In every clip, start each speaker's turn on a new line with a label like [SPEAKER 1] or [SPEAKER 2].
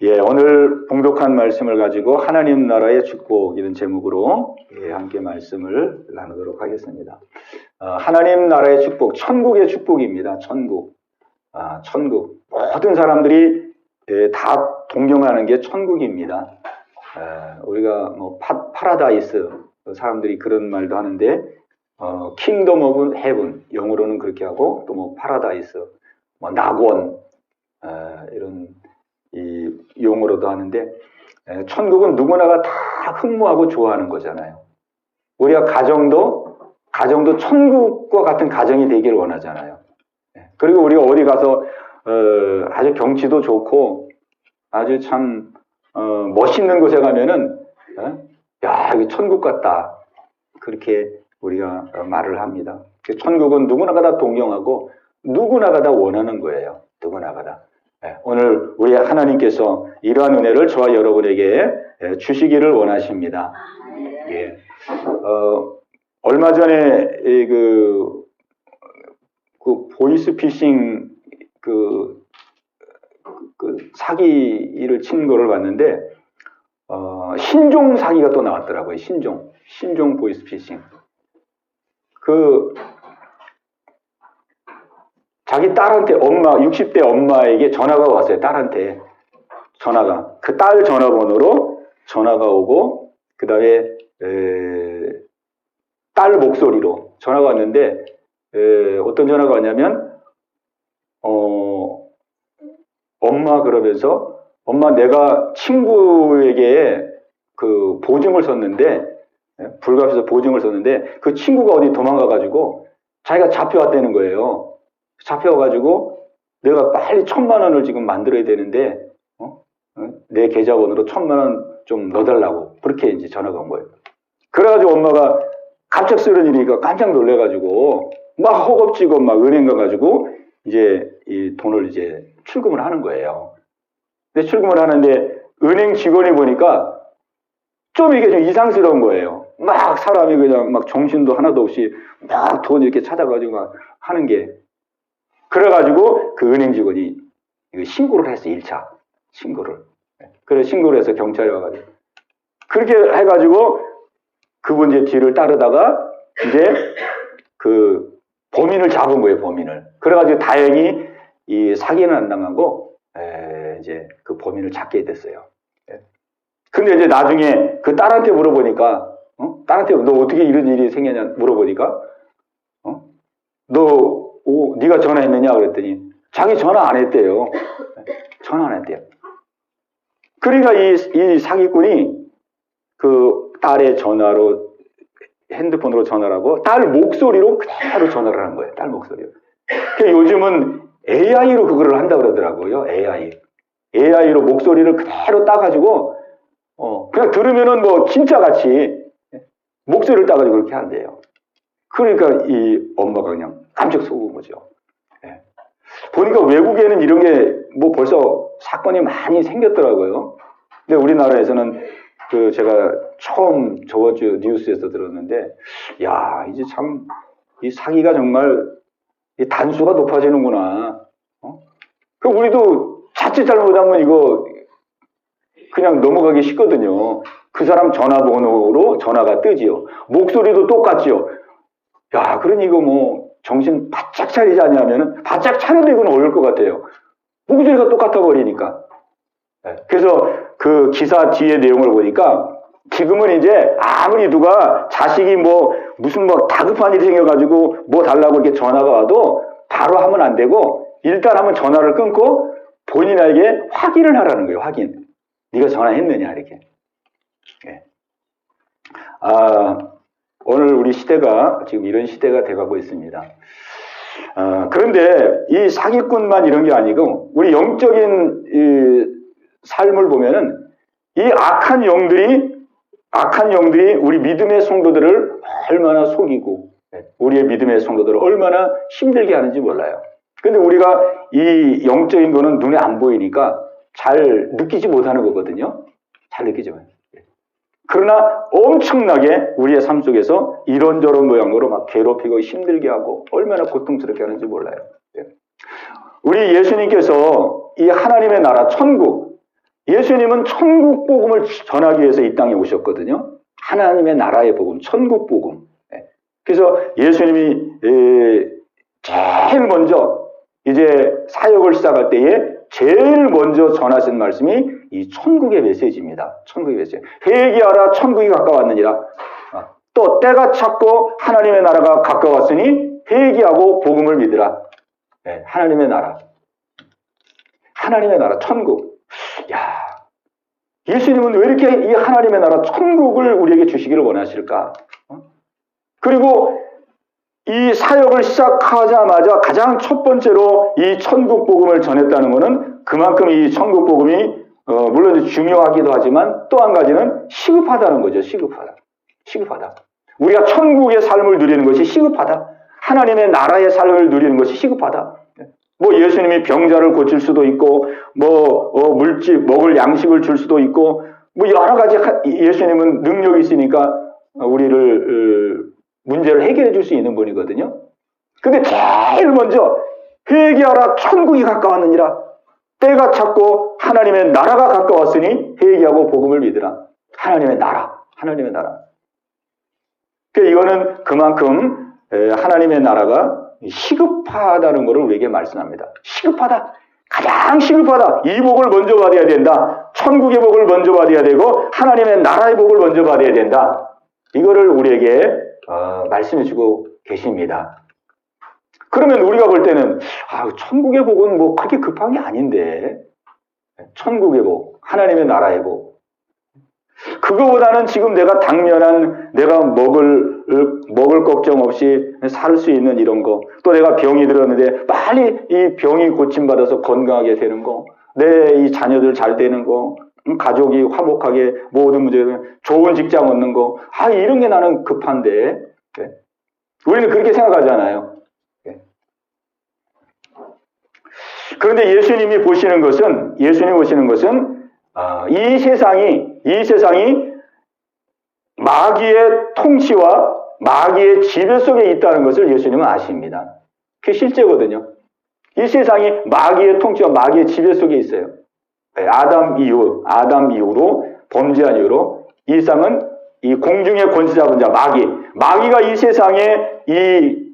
[SPEAKER 1] 오늘 봉독한 말씀을 가지고 하나님 나라의 축복 이런 제목으로 함께 말씀을 나누도록 하겠습니다. 하나님 나라의 축복, 천국의 축복입니다. 천국. 천국. 모든 사람들이 다 동경하는 게 천국입니다. 우리가 뭐 파라다이스, 사람들이 그런 말도 하는데, 킹덤 오브 헤븐, 영어로는 그렇게 하고, 또 뭐 파라다이스, 뭐 낙원, 이런 이 용어로도 하는데, 천국은 누구나가 다 흠모하고 좋아하는 거잖아요. 우리가 가정도 천국과 같은 가정이 되기를 원하잖아요. 그리고 우리가 어디 가서 아주 경치도 좋고 아주 참 멋있는 곳에 가면은 야, 여기 천국 같다, 그렇게 우리가 말을 합니다. 천국은 누구나가 다 동경하고 누구나가 다 원하는 거예요. 누구나가 다. 오늘 우리 하나님께서 이러한 은혜를 저와 여러분에게 주시기를 원하십니다. 예. 얼마 전에 그 보이스피싱 사기를 친 거를 봤는데, 신종 사기가 또 나왔더라고요. 신종 보이스피싱. 자기 딸한테 60대 엄마에게 전화가 왔어요. 딸한테 전화가. 그 딸 전화번호로 전화가 오고, 그 다음에 딸 목소리로 전화가 왔는데, 어떤 전화가 왔냐면, 엄마, 그러면서, 엄마, 내가 친구에게 그 보증을 썼는데, 불가피해서 보증을 썼는데, 그 친구가 어디 도망가가지고 자기가 잡혀왔다는 거예요. 잡혀가지고 내가 빨리 1,000만 원을 지금 만들어야 되는데, 내 계좌번호로 1,000만 원 좀 넣어달라고, 그렇게 이제 전화가 온 거예요. 그래가지고 엄마가 갑작스러운 일이니까 깜짝 놀래가지고 막 허겁지겁 막 은행 가가지고 이제 이 돈을 이제 출금을 하는 거예요. 근데 출금을 하는데 은행 직원이 보니까 좀 이게 좀 이상스러운 거예요. 막 사람이 그냥 막 정신도 하나도 없이 막 돈 이렇게 찾아가지고 막 하는 게. 그래가지고 그 은행 직원이 신고를 했어요. 1차 신고를. 그래서 신고를 해서 경찰에 와가지고 그렇게 해가지고 그분 이제 뒤를 따르다가 이제 그 범인을 잡은 거예요. 범인을. 그래가지고 다행히 이 사기는 안 당하고 이제 그 범인을 잡게 됐어요. 근데 이제 나중에 그 딸한테 물어보니까, 딸한테 너 어떻게 이런 일이 생겼냐 물어보니까, 네가 전화했느냐 그랬더니 자기 전화 안 했대요. 전화 안 했대요. 그러니까 이 사기꾼이 그 딸의 전화로, 핸드폰으로 전화를 하고 딸 목소리로 그대로 전화를 한 거예요. 딸 목소리로. 그러니까 요즘은 AI로 그거를 한다 그러더라고요. AI로 목소리를 그대로 따가지고 그냥 들으면은 뭐 진짜같이 목소리를 따가지고 그렇게 한대요. 그러니까 이 엄마가 그냥 깜짝 속은 거죠. 보니까 외국에는 이런 게 뭐 벌써 사건이 많이 생겼더라고요. 근데 우리나라에서는 제가 처음 저번 주 뉴스에서 들었는데, 야, 이제 참 이 사기가 정말 이 단수가 높아지는구나. 그럼 우리도 자칫 잘못하면 이거 그냥 넘어가기 쉽거든요. 그 사람 전화번호로 전화가 뜨지요. 목소리도 똑같지요. 야, 그러니 이거 뭐 정신 바짝 차리지 않냐면은 바짝 차려도 이건 어려울 것 같아요. 목소리가 똑같아 버리니까. 그래서 그 기사 뒤에 내용을 보니까 지금은 이제 아무리 누가 자식이 무슨 다급한 일이 생겨가지고 뭐 달라고 이렇게 전화가 와도 바로 하면 안 되고 일단 한번 전화를 끊고 본인에게 확인을 하라는 거예요. 확인. 네가 전화했느냐 이렇게. 오늘 우리 시대가 지금 이런 시대가 돼가고 있습니다. 그런데 이 사기꾼만 이런 게 아니고 우리 영적인 이 삶을 보면은 이 악한 영들이 우리 믿음의 성도들을 얼마나 속이고 우리의 믿음의 성도들을 얼마나 힘들게 하는지 몰라요. 근데 우리가 이 영적인 거는 눈에 안 보이니까 잘 느끼지 못하는 거거든요. 잘 느끼지 못해요. 그러나 엄청나게 우리의 삶 속에서 이런저런 모양으로 막 괴롭히고 힘들게 하고 얼마나 고통스럽게 하는지 몰라요. 우리 예수님께서 이 하나님의 나라 천국, 예수님은 천국 복음을 전하기 위해서 이 땅에 오셨거든요. 하나님의 나라의 복음, 천국 복음. 그래서 예수님이 제일 먼저 이제 사역을 시작할 때에 제일 먼저 전하신 말씀이 이 천국의 메시지입니다. 천국의 메시지. 회개하라, 천국이 가까웠느니라. 또 때가 찼고 하나님의 나라가 가까웠으니 회개하고 복음을 믿으라. 하나님의 나라. 하나님의 나라, 천국. 야, 예수님은 왜 이렇게 이 하나님의 나라, 천국을 우리에게 주시기를 원하실까? 그리고 이 사역을 시작하자마자 가장 첫 번째로 이 천국 복음을 전했다는 것은 그만큼 이 천국 복음이 물론 중요하기도 하지만 또 한 가지는 시급하다는 거죠. 시급하다. 시급하다. 우리가 천국의 삶을 누리는 것이 시급하다. 하나님의 나라의 삶을 누리는 것이 시급하다. 뭐 예수님이 병자를 고칠 수도 있고 물질 먹을 양식을 줄 수도 있고 뭐 여러 가지 예수님은 능력이 있으니까 우리를 문제를 해결해 줄 수 있는 분이거든요. 근데 제일 먼저 회개하라, 천국이 가까웠느니라. 때가 찼고 하나님의 나라가 가까웠으니 회개하고 복음을 믿으라. 하나님의 나라, 하나님의 나라. 그러니까 이거는 그만큼 하나님의 나라가 시급하다는 것을 우리에게 말씀합니다. 시급하다. 가장 시급하다. 이 복을 먼저 받아야 된다. 천국의 복을 먼저 받아야 되고 하나님의 나라의 복을 먼저 받아야 된다. 이거를 우리에게 말씀해 주고 계십니다. 그러면 우리가 볼 때는 천국의 복은 뭐 그렇게 급한 게 아닌데 천국의 복, 하나님의 나라의 복 그거보다는 지금 내가 당면한 내가 먹을 걱정 없이 살 수 있는 이런 거, 또 내가 병이 들었는데 빨리 이 병이 고침받아서 건강하게 되는 거, 내 이 자녀들 잘 되는 거, 가족이 화목하게 모든 문제는 좋은 직장 얻는 거, 이런 게 나는 급한데 우리는 그렇게 생각하잖아요. 그런데 예수님이 보시는 것은 이 세상이 마귀의 통치와 마귀의 지배 속에 있다는 것을 예수님은 아십니다. 그게 실제거든요. 이 세상이 마귀의 통치와 마귀의 지배 속에 있어요. 아담 이후로 범죄한 이후로 이 세상은 이 공중의 권세 잡은 자 마귀가 이 세상에 이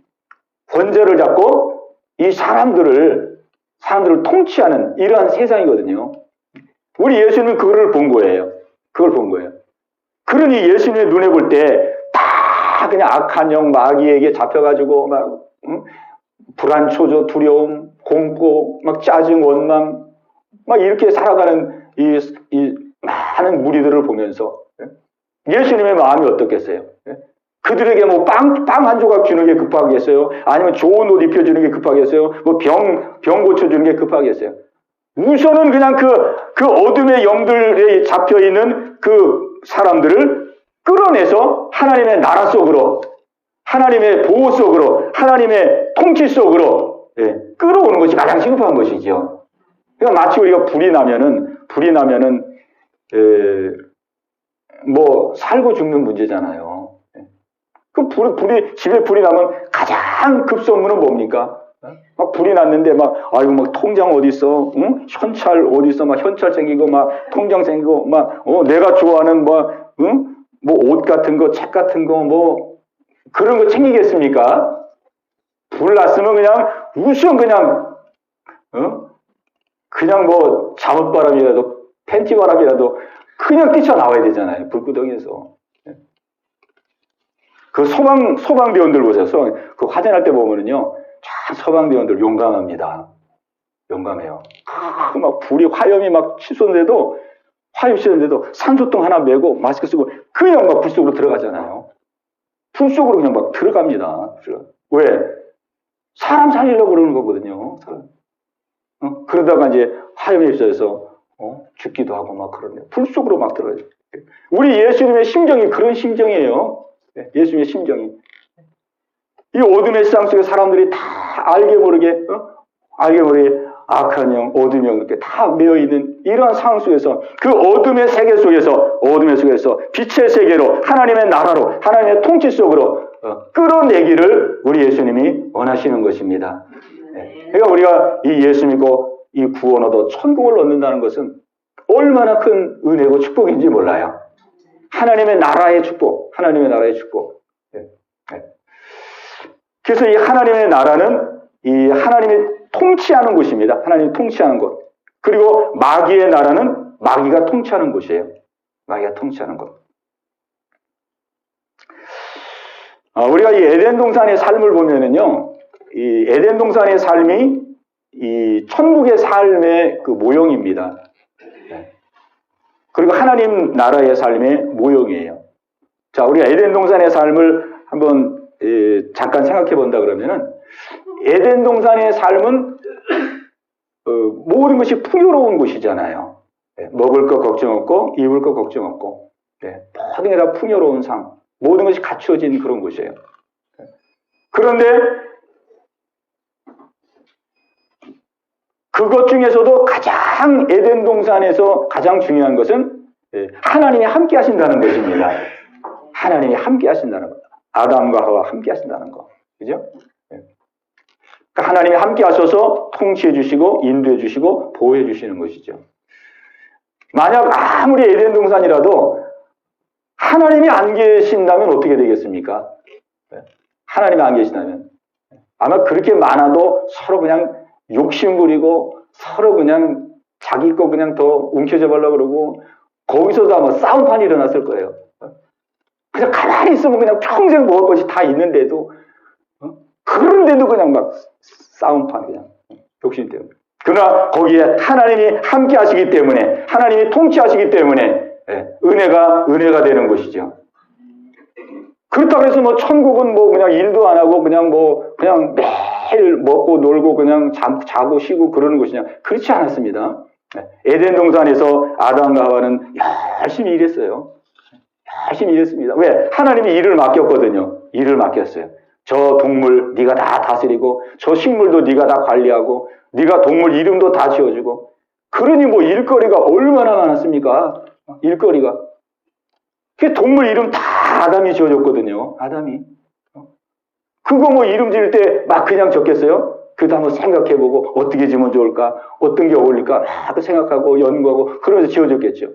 [SPEAKER 1] 권세를 잡고 이 사람들을 통치하는 이러한 세상이거든요. 우리 예수님은 그걸 본 거예요. 그러니 예수님의 눈에 볼 때 다 그냥 악한 영 마귀에게 잡혀가지고 막 불안, 초조, 두려움, 공포, 막 짜증, 원망, 막 이렇게 살아가는 이 많은 무리들을 보면서 예수님의 마음이 어떻겠어요? 그들에게 뭐 빵 한 조각 주는 게 급하겠어요? 아니면 좋은 옷 입혀주는 게 급하겠어요? 뭐 병 고쳐주는 게 급하겠어요? 우선은 그냥 그 어둠의 영들에 잡혀있는 그 사람들을 끌어내서 하나님의 나라 속으로, 하나님의 보호 속으로, 하나님의 통치 속으로 끌어오는 것이 가장 시급한 것이죠. 그러니까 마치 우리가 불이 나면은 뭐 살고 죽는 문제잖아요. 그 집에 불이 나면 가장 급선무는 뭡니까? 막 불이 났는데 막 통장 어디 있어? 응? 현찰 어디 있어? 막 현찰 생기고 막 통장 생기고 막 내가 좋아하는 뭐 옷 같은 거, 책 같은 거 뭐 그런 거 챙기겠습니까? 불 났으면 그냥 우선 그냥 뭐 잠옷바람이라도 팬티바람이라도 그냥 뛰쳐나와야 되잖아요. 불구덩이에서. 그 소방대원들 보세요. 그 화재날 때 보면은요. 참 소방대원들 용감합니다. 용감해요. 막 불이 화염이 막 치솟는데도 산소통 하나 메고 마스크 쓰고 그냥 막 불 속으로 들어가잖아요. 불 속으로 그냥 막 들어갑니다. 왜? 사람 살리려고 그러는 거거든요. 그러다가 이제 화염에 휩싸여서 죽기도 하고 막 그러네요. 불 속으로 막 들어가요. 우리 예수님의 심정이 그런 심정이에요. 예수님의 심정이. 이 어둠의 세상 속에 사람들이 다 알게 모르게 악한 영, 어둠의 영 이렇게 다 매여 있는 이러한 상황 속에서 그 어둠의 세계 속에서 빛의 세계로 하나님의 나라로 하나님의 통치 속으로 끌어내기를 우리 예수님이 원하시는 것입니다. 그러니까 우리가 이 예수 믿고 이 구원 얻어 천국을 얻는다는 것은 얼마나 큰 은혜고 축복인지 몰라요. 하나님의 나라의 축복, 하나님의 나라의 축복. 그래서 이 하나님의 나라는 이 하나님이 통치하는 곳입니다. 하나님이 통치하는 곳. 그리고 마귀의 나라는 마귀가 통치하는 곳이에요. 마귀가 통치하는 곳. 우리가 이 에덴 동산의 삶을 보면은요, 이 에덴 동산의 삶이 이 천국의 삶의 그 모형입니다. 그리고 하나님 나라의 삶의 모형이에요. 자, 우리가 에덴 동산의 삶을 한번 잠깐 생각해 본다 그러면은 에덴 동산의 삶은 모든 것이 풍요로운 곳이잖아요. 먹을 것 걱정 없고 입을 것 걱정 없고 모든 게 다 풍요로운 삶, 모든 것이 갖추어진 그런 곳이에요. 그런데 그것 중에서도 가장 에덴 동산에서 가장 중요한 것은 하나님이 함께 하신다는 것입니다. 하나님이 함께 하신다는 것. 아담과 하와 함께 하신다는 것. 그죠? 그러니까 하나님이 함께 하셔서 통치해 주시고 인도해 주시고 보호해 주시는 것이죠. 만약 아무리 에덴 동산이라도 하나님이 안 계신다면 어떻게 되겠습니까? 하나님이 안 계신다면 아마 그렇게 많아도 서로 그냥 욕심 부리고 서로 그냥 자기 거 그냥 더 움켜쥐어 보려고 그러고 거기서도 아마 싸움판이 일어났을 거예요. 그냥 가만히 있으면 그냥 평생 먹을 것이 다 있는데도 그런데도 그냥 막 싸움판 그냥 욕심 때문에. 그러나 거기에 하나님이 함께 하시기 때문에 하나님이 통치하시기 때문에 은혜가 되는 것이죠. 그렇다고 해서 뭐 천국은 뭐 그냥 일도 안 하고 그냥 매일 먹고 놀고 그냥 자고 쉬고 그러는 것이냐? 그렇지 않았습니다. 에덴 동산에서 아담과 하와는 열심히 일했어요. 열심히 일했습니다. 왜? 하나님이 일을 맡겼거든요. 일을 맡겼어요. 저 동물 네가 다 다스리고 저 식물도 네가 다 관리하고 네가 동물 이름도 다 지어주고 그러니 뭐 일거리가 얼마나 많았습니까? 일거리가. 그 동물 이름 다 아담이 지어줬거든요. 아담이. 그거 뭐 이름 지을 때 막 그냥 적겠어요? 그도 한번 생각해보고 어떻게 지으면 좋을까? 어떤 게 어울릴까? 막 생각하고 연구하고 그러면서 지어줬겠죠.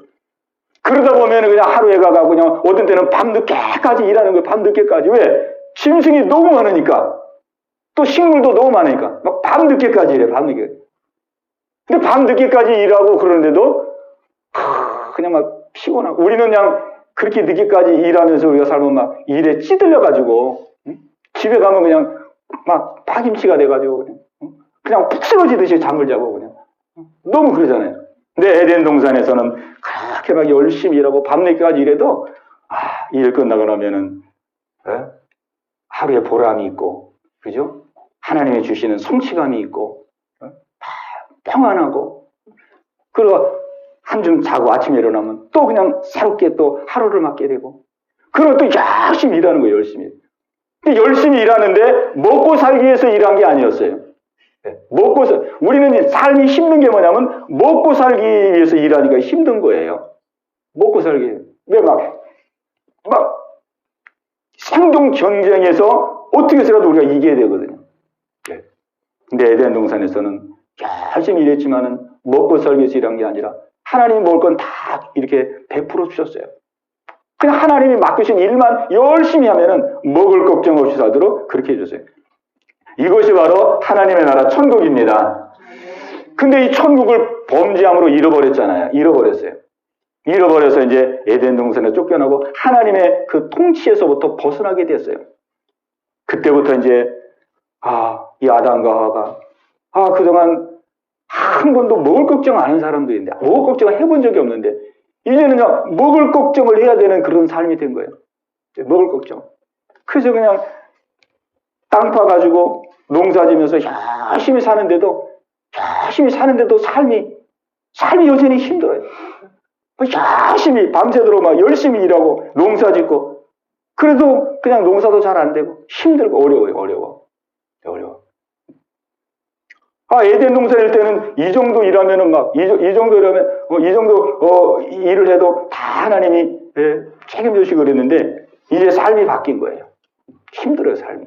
[SPEAKER 1] 그러다 보면 그냥 하루에 가고 그냥 어떤 때는 밤늦게까지 일하는 거예요. 밤늦게까지. 왜? 짐승이 너무 많으니까. 또 식물도 너무 많으니까. 막 밤늦게까지 일해. 밤늦게. 근데 밤늦게까지 일하고 그러는데도 그냥 막 피곤하고 우리는 그냥 그렇게 늦게까지 일하면서 우리가 살면 막 일에 찌들려가지고 집에 가면 그냥 막 파김치가 돼가지고 그냥 푹 쓰러지듯이 잠을 자고 그냥 너무 그러잖아요. 근데 에덴 동산에서는 그렇게 막 열심히 일하고 밤늦게까지 일해도 일 끝나고 나면은 하루에 보람이 있고 그죠? 하나님이 주시는 성취감이 있고 평안하고 그리고 한줌 자고 아침에 일어나면 또 그냥 새롭게 또 하루를 맞게 되고 그리고 또 열심히 일하는 거예요. 열심히. 근데 열심히 일하는데 먹고 살기 위해서 일한 게 아니었어요. 우리는 삶이 힘든 게 뭐냐면 먹고 살기 위해서 일하니까 힘든 거예요. 먹고 살기. 왜 막 생존 경쟁에서 어떻게 해서라도 우리가 이겨야 되거든요. 근데 에덴 동산에서는 열심히 일했지만은 먹고 살기 위해서 일한 게 아니라 하나님이 먹을 건 다 이렇게 베풀어 주셨어요. 그냥 하나님이 맡기신 일만 열심히 하면은 먹을 걱정 없이 살도록 그렇게 해주세요. 이것이 바로 하나님의 나라 천국입니다. 근데 이 천국을 범죄함으로 잃어버렸잖아요. 잃어버려서 이제 에덴 동산에 쫓겨나고 하나님의 그 통치에서부터 벗어나게 됐어요. 그때부터 이제 이 아담과 하와가 그동안 한 번도 먹을 걱정 안 한 사람들인데 먹을 걱정을 해본 적이 없는데 이제는 그냥 먹을 걱정을 해야 되는 그런 삶이 된 거예요. 먹을 걱정. 그래서 그냥 땅 파가지고 농사지면서 열심히 사는데도 삶이 여전히 힘들어요. 열심히 밤새도록 막 열심히 일하고 농사 짓고 그래도 그냥 농사도 잘 안 되고 힘들고 어려워. 에덴 동산일 때는 이 정도 일하면은 이 정도 일을 해도 다 하나님이 책임져 주시고 그랬는데 이제 삶이 바뀐 거예요. 힘들어요, 삶이.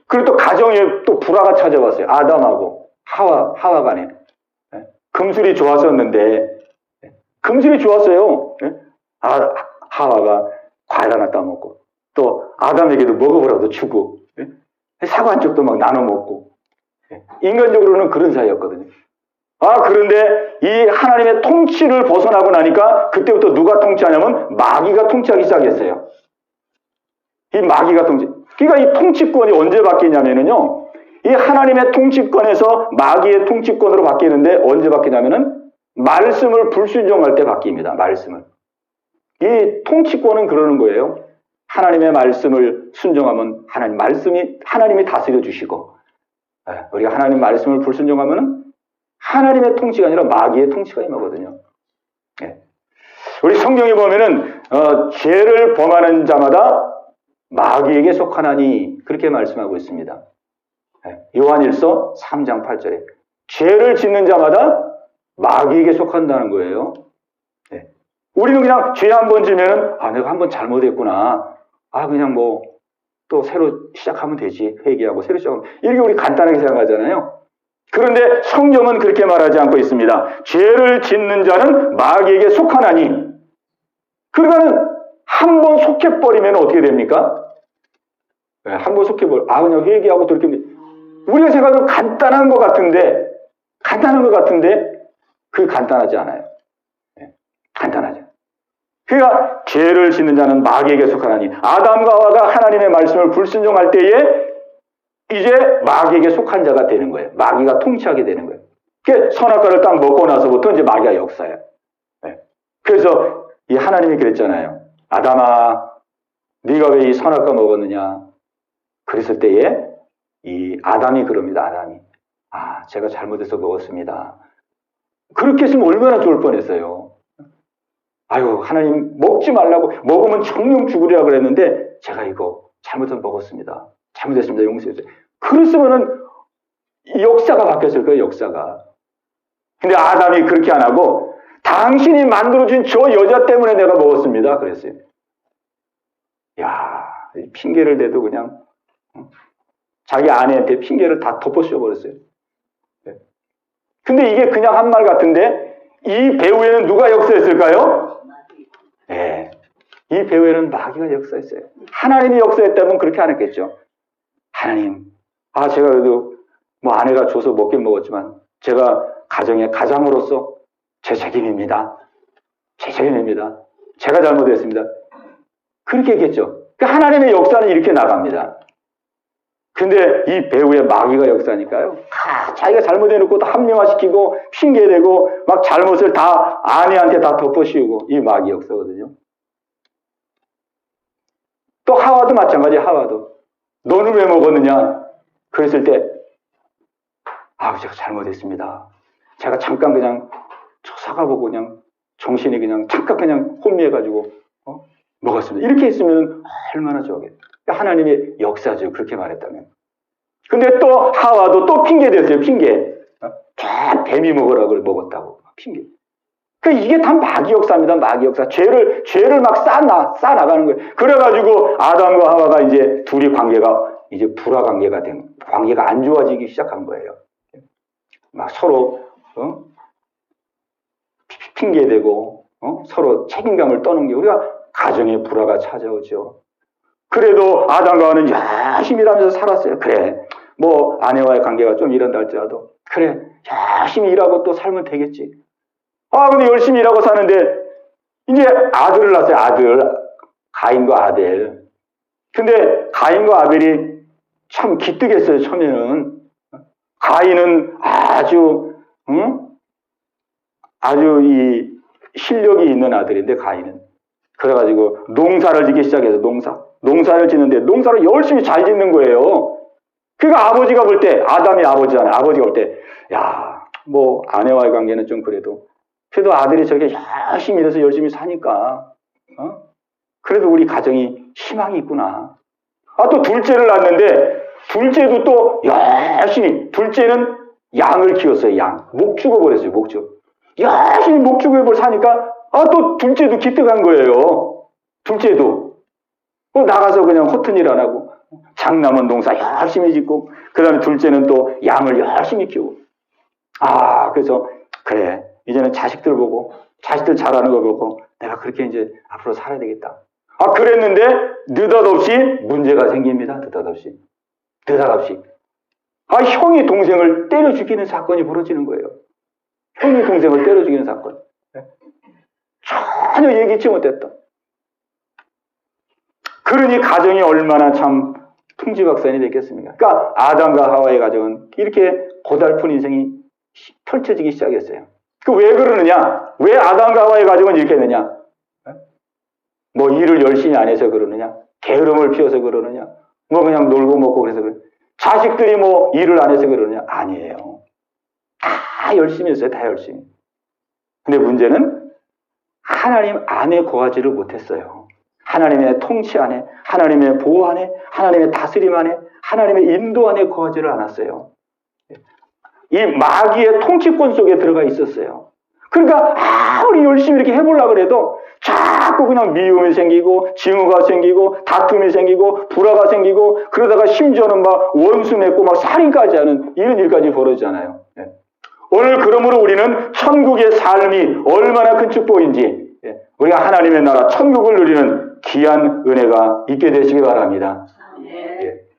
[SPEAKER 1] 그리고 또 가정에 또 불화가 찾아왔어요. 아담하고 하와 간에. 금술이 좋았었는데, 금술이 좋았어요. 하와가 과일 하나 따먹고, 또 아담에게도 먹어보라고 주고, 사과 한 쪽도 막 나눠 먹고, 인간적으로는 그런 사이였거든요. 그런데 이 하나님의 통치를 벗어나고 나니까 그때부터 누가 통치하냐면 마귀가 통치하기 시작했어요. 이 마귀가 그러니까 이 통치권이 언제 바뀌냐면요. 이 하나님의 통치권에서 마귀의 통치권으로 바뀌는데 언제 바뀌냐면은 말씀을 불순종할 때 바뀝니다. 말씀을. 이 통치권은 그러는 거예요. 하나님의 말씀을 순종하면 하나님이 다스려 주시고, 우리가 하나님 말씀을 불순종하면은 하나님의 통치가 아니라 마귀의 통치가 임하거든요. 우리 성경에 보면은 죄를 범하는 자마다 마귀에게 속하나니 그렇게 말씀하고 있습니다. 요한일서 3장 8절에 죄를 짓는 자마다 마귀에게 속한다는 거예요. 우리는 그냥 죄 한 번 지면은 내가 한 번 잘못했구나. 그냥 뭐 또 새로 시작하면 되지. 회개하고 새로 시작하면 이렇게 우리 간단하게 생각하잖아요. 그런데 성경은 그렇게 말하지 않고 있습니다. 죄를 짓는 자는 마귀에게 속하나니. 그러니까는 한 번 속해버리면 어떻게 됩니까? 한 번 그냥 회개하고 그렇게 우리가 생각하면 간단한 것 같은데 그게 간단하지 않아요. 간단하죠. 그러니까 죄를 짓는 자는 마귀에게 속하나니 아담과 하와가 하나님의 말씀을 불순종할 때에 이제 마귀에게 속한 자가 되는 거예요. 마귀가 통치하게 되는 거예요. 선악과를 딱 먹고 나서부터 이제 마귀가 역사예요. 그래서 이 하나님이 그랬잖아요. 아담아, 네가 왜 이 선악과 먹었느냐? 그랬을 때에 이 아담이 그럽니다. 아담이. 제가 잘못해서 먹었습니다. 그렇게 했으면 얼마나 좋을 뻔했어요. 하나님 먹지 말라고, 먹으면 정령 죽으리라 그랬는데 제가 이거 잘못해서 먹었습니다. 잘못했습니다. 용서해주세요. 그랬으면은 역사가 바뀌었을 거예요. 역사가. 근데 아담이 그렇게 안 하고 당신이 만들어준 저 여자 때문에 내가 먹었습니다. 그랬어요. 핑계를 대도 그냥 자기 아내한테 핑계를 다 덮어 씌워버렸어요. 근데 이게 그냥 한 말 같은데 이 배후에는 누가 역사했을까요? 이 배후에는 마귀가 역사했어요. 하나님이 역사했다면 그렇게 안 했겠죠. 하나님, 제가 그래도 뭐 아내가 줘서 먹긴 먹었지만 제가 가정의 가장으로서 제 책임입니다. 제 책임입니다. 제가 잘못했습니다. 그렇게 했겠죠. 하나님의 역사는 이렇게 나갑니다. 근데 이 배후에 마귀가 역사니까요. 자기가 잘못해놓고 다 합리화시키고 핑계대고 막 잘못을 다 아내한테 다 덮어씌우고 이 마귀 역사거든요. 또 하와도 마찬가지. 하와도 너는 왜 먹었느냐? 그랬을 때 제가 잘못했습니다. 제가 잠깐 그냥 사과 보고 그냥 정신이 그냥 잠깐 그냥 혼미해가지고 먹었습니다. 이렇게 했으면 얼마나 좋겠어요. 하나님의 역사죠. 그렇게 말했다면. 근데 또 하와도 또 핑계 댔어요. 핑계. 뱀이 먹으라고 먹었다고. 핑계. 이게 다 마귀 역사입니다. 마귀 역사. 죄를 막 쌓아나가는 거예요. 그래가지고 아담과 하와가 이제 둘이 관계가 이제 불화 관계가 관계가 안 좋아지기 시작한 거예요. 막 서로, 핑계대고, 서로 책임감을 떠넘기고, 우리가 가정의 불화가 찾아오죠. 그래도 아담과 하와는 열심히 일하면서 살았어요. 그래, 뭐 아내와의 관계가 좀 이런다 할지라도 그래, 열심히 일하고 또 살면 되겠지. 근데 열심히 일하고 사는데 이제 아들을 낳았어요. 아들, 가인과 아벨. 근데 가인과 아벨이 참 기특했어요. 처음에는. 가인은 아주 이 실력이 있는 아들인데 가인은. 그래가지고 농사를 짓기 시작해서 농사를 짓는데 농사를 열심히 잘 짓는 거예요. 그러니까 아버지가 볼 때, 아담이 아버지잖아요. 아버지가 볼 때, 뭐 아내와의 관계는 좀 그래도 아들이 저렇게 열심히 일해서 열심히 사니까 그래도 우리 가정이 희망이 있구나. 또 둘째를 낳았는데 둘째도 또 열심히, 둘째는 양을 키웠어요. 목 죽어버렸어요. 목 죽어. 열심히 목 죽어버려 사니까 또 둘째도 기특한 거예요. 둘째도. 나가서 그냥 허튼 일 안 하고 장남은 농사 열심히 짓고 그 다음에 둘째는 또 양을 열심히 키우고. 그래서 그래, 이제는 자식들 보고, 자식들 잘하는 거 보고, 내가 그렇게 이제 앞으로 살아야 되겠다. 그랬는데, 느닷없이 문제가 생깁니다. 느닷없이. 형이 동생을 때려 죽이는 사건이 벌어지는 거예요. 형이 동생을 때려 죽이는 사건. 전혀 예기치 못했던. 그러니 가정이 얼마나 참 풍지박산이 됐겠습니까? 그러니까 아담과 하와의 가정은 이렇게 고달픈 인생이 펼쳐지기 시작했어요. 왜 그러느냐? 왜 아담과 하와의 가정은 이렇게 되느냐? 뭐 일을 열심히 안 해서 그러느냐? 게으름을 피워서 그러느냐? 뭐 그냥 놀고 먹고 그래서 그러느냐? 자식들이 뭐 일을 안 해서 그러느냐? 아니에요. 다 열심히 했어요. 다 열심히. 근데 문제는 하나님 안에 거하지를 못했어요. 하나님의 통치 안에, 하나님의 보호 안에, 하나님의 다스림 안에, 하나님의 인도 안에 거하지를 않았어요. 이 마귀의 통치권 속에 들어가 있었어요. 그러니까 아무리 열심히 이렇게 해보려고 해도 자꾸 그냥 미움이 생기고 증오가 생기고 다툼이 생기고 불화가 생기고 그러다가 심지어는 막 원수 맺고 막 살인까지 하는 이런 일까지 벌어지잖아요. 오늘 그러므로 우리는 천국의 삶이 얼마나 큰 축복인지 우리가 하나님의 나라 천국을 누리는 귀한 은혜가 있게 되시기 바랍니다.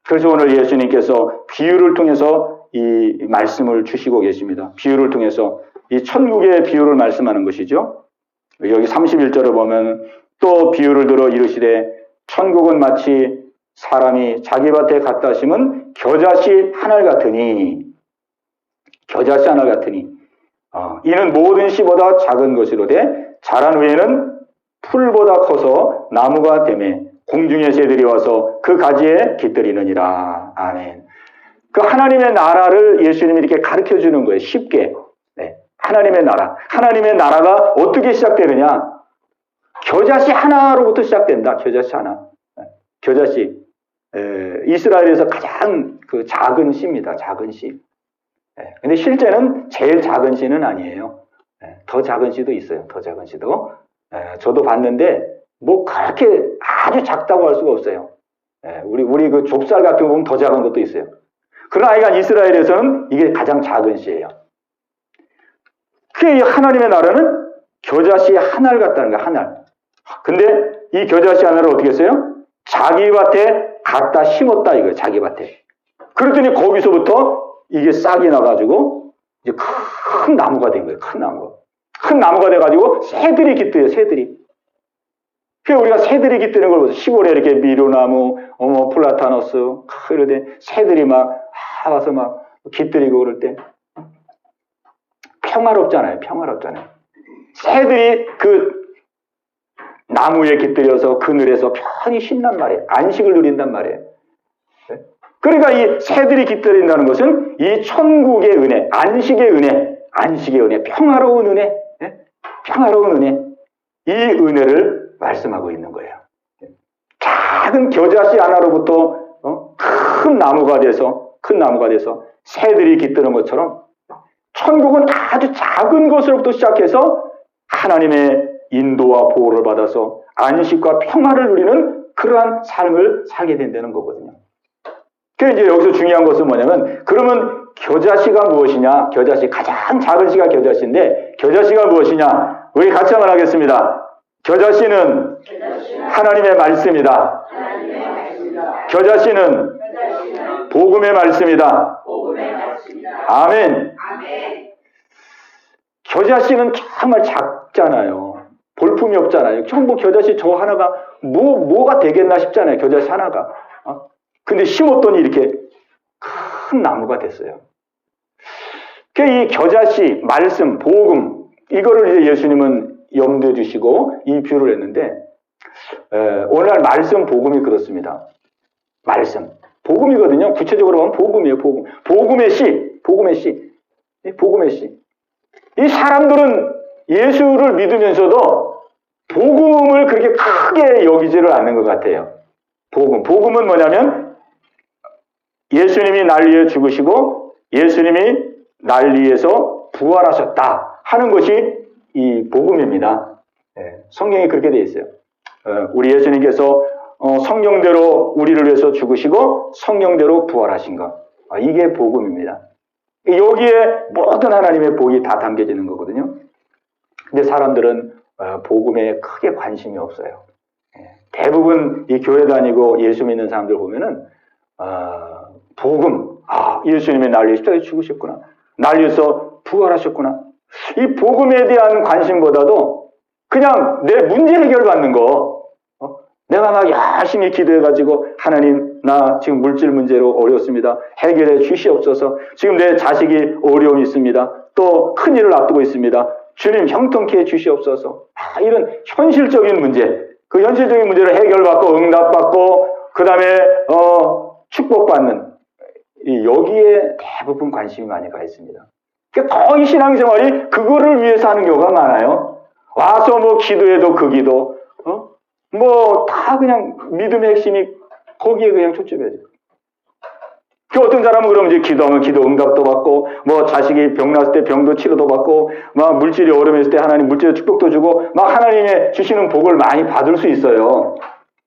[SPEAKER 1] 그래서 오늘 예수님께서 비유를 통해서 이 말씀을 주시고 계십니다. 비유를 통해서 이 천국의 비유를 말씀하는 것이죠. 여기 31절을 보면 또 비유를 들어 이르시되 천국은 마치 사람이 자기 밭에 갖다 심은 겨자씨 하늘 같으니 이는 모든 씨보다 작은 것이로되 자란 후에는 풀보다 커서 나무가 되매 공중의 새들이 와서 그 가지에 깃들이느니라. 아멘. 그 하나님의 나라를 예수님이 이렇게 가르쳐 주는 거예요. 쉽게. 하나님의 나라. 하나님의 나라가 어떻게 시작되느냐? 겨자씨 하나로부터 시작된다. 겨자씨 하나. 겨자씨. 이스라엘에서 가장 그 작은 씨입니다. 작은 씨. 근데 실제는 제일 작은 씨는 아니에요. 더 작은 씨도 있어요. 더 작은 씨도. 저도 봤는데 뭐 그렇게 아주 작다고 할 수가 없어요. 우리 그 좁쌀 같은 거 보면 더 작은 것도 있어요. 그러나 아이가 이스라엘에서는 이게 가장 작은 씨예요. 그 하나님의 나라는 겨자씨 하나를 같다는 거야. 하나. 근데 이 겨자씨 하나를 어떻게 했어요? 자기 밭에 갖다 심었다 이거예요. 자기 밭에. 그랬더니 거기서부터 이게 싹이 나가지고 이제 큰 나무가 된 거예요. 큰 나무. 큰 나무가 돼가지고 새들이 깃들어요. 새들이. 그래서 우리가 새들이 깃드는 걸 보세요. 시골에 이렇게 미루나무, 플라타너스 이러대 새들이 막 와서 막 깃들이고 그럴 때 평화롭잖아요. 새들이 그 나무에 깃들여서 그늘에서 편히 쉰단 말이에요. 안식을 누린단 말이에요. 그러니까 이 새들이 깃들인다는 것은 이 천국의 은혜, 안식의 은혜, 평화로운 은혜, 이 은혜를 말씀하고 있는 거예요. 작은 겨자씨 하나로부터 큰 나무가 돼서 새들이 깃드는 것처럼 천국은 아주 작은 것으로부터 시작해서 하나님의 인도와 보호를 받아서 안식과 평화를 누리는 그러한 삶을 살게 된다는 거거든요. 그래서 이제 여기서 중요한 것은 뭐냐면 그러면 겨자씨가 무엇이냐? 가장 작은 씨가 겨자씨인데 겨자씨가 무엇이냐? 우리 같이 한번 하겠습니다. 겨자씨는 하나님의 말씀이다. 겨자씨는 복음의 말씀이다. 아멘. 겨자씨는 정말 작잖아요. 볼품이 없잖아요. 전부 겨자씨 저 하나가 뭐가 되겠나 싶잖아요. 겨자씨 하나가. 근데 심었더니 이렇게 큰 나무가 됐어요. 이 겨자씨, 말씀, 복음 이거를 이제 예수님은 염두에 두시고 이 비유를 했는데 오늘날 말씀, 복음이 그렇습니다. 말씀, 복음이거든요. 구체적으로 보면 복음이에요. 복음의 씨. 이 사람들은 예수를 믿으면서도 복음을 그렇게 크게 여기지를 않는 것 같아요. 복음은 뭐냐면 예수님이 날 위해 죽으시고 예수님이 날 위해서 부활하셨다 하는 것이 이 복음입니다. 성경이 그렇게 되어 있어요. 우리 예수님께서 성경대로 우리를 위해서 죽으시고 성경대로 부활하신 것. 이게 복음입니다. 여기에 모든 하나님의 복이 다 담겨지는 거거든요. 근데 사람들은 복음에 크게 관심이 없어요. 대부분 이 교회 다니고 예수 믿는 사람들 보면은 복음, 예수님이 날 위해 십자가에 죽으셨구나, 날 위해서 부활하셨구나, 이 복음에 대한 관심보다도 그냥 내 문제 해결받는 거, 내가 막 열심히 기도해가지고 하나님 나 지금 물질 문제로 어렵습니다, 해결해 주시옵소서, 지금 내 자식이 어려움이 있습니다, 또 큰일을 앞두고 있습니다, 주님 형통케 해 주시옵소서, 이런 현실적인 문제, 그 현실적인 문제를 해결받고 응답받고 그 다음에 축복받는, 여기에 대부분 관심이 많이 가 있습니다. 그러니까 거의 신앙생활이 그거를 위해서 하는 경우가 많아요. 와서 뭐 기도해도 그 기도, 뭐 다 그냥 믿음의 핵심이 거기에 그냥 초점이에요. 그 어떤 사람은 그러면 이제 기도하면 기도 응답도 받고, 뭐 자식이 병 났을 때 병도 치료도 받고, 막 물질이 어려움했을 때 하나님 물질의 축복도 주고, 막 하나님의 주시는 복을 많이 받을 수 있어요.